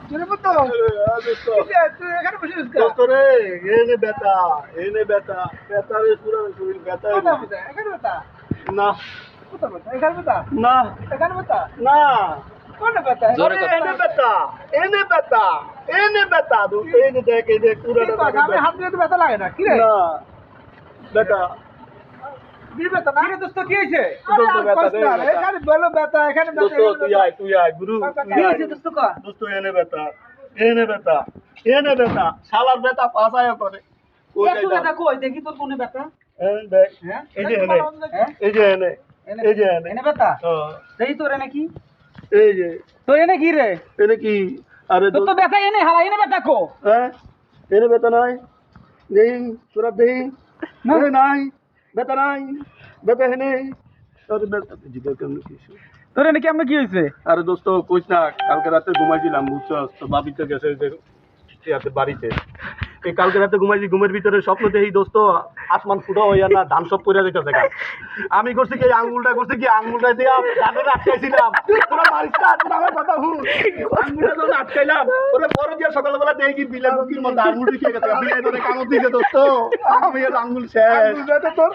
চলে মতো দোস্ত তুই এখানে বসে আছিস দোস্ত রে এনে ব্যথা ব্যথা রে পুরো শরীর ব্যথা এখানে ব্যথা না কোথায় ব্যথা এখানে ব্যথা না এখানে ব্যথা না কোনটা ব্যথা আরে এনে ব্যথা দোস্ত এই যে দেখ এই যে পুরাটা আমি হাত দিয়ে তো ব্যথা লাগে না কি রে না ব্যথা কি ব্যথা না রে দোস্ত কি হয়েছে দোস্ত ব্যথা দে এখানে বলো ব্যথা এখানে দোস্ত ব্যথা তুই আয় গুরু কি হয়েছে দোস্ত কা দোস্ত এনে ব্যথা শালার ব্যথা পাসায় করে একটু ব্যথা কই দেখি তোর কোনে ব্যথা দেখ হ্যাঁ এই যে এনে এনে ব্যথা হ্যাঁ দেখি তোর এনে কি এই যে তোর এনে কি রে এনে কি আরে তোর তো ব্যথা এনে হালা এনে ব্যথা কো হ্যাঁ এনে ব্যথা নাই দেই তোরা দেই না। নাই ব্যথা হেনে আরে ব্যথা জিগা কেমন কিছু তোর এনে কেমন কি হয়েছে আরে দোস্ত কইস না কালকে রাতে ঘুমাইছিলাম বুঝছস তো বাবিতে গেছে যে বাড়িতে এই কালকে রাতে ঘুমাইছি ঘুমের ভিতরে স্বপ্ন দেখি দোস্ত আসমান ফুটো হইয়া না ধান সব পড়ে যেতেছে আমি করছি কি আঙ্গুলটা দিয়ে ধানের আটকাইছিলাম তোরা মারিস না তোরা আমার কথা হুন আঙ্গুলটা যখন আটকাইলাম ওরে পরে দিয়ে সকালবেলা দেখি বিলের বুকির মতো আঙ্গুল ঢুকিয়ে গেছে বিলে ধরে কামড় দিয়েছে দোস্ত আমি আর আঙ্গুল শেষ তোর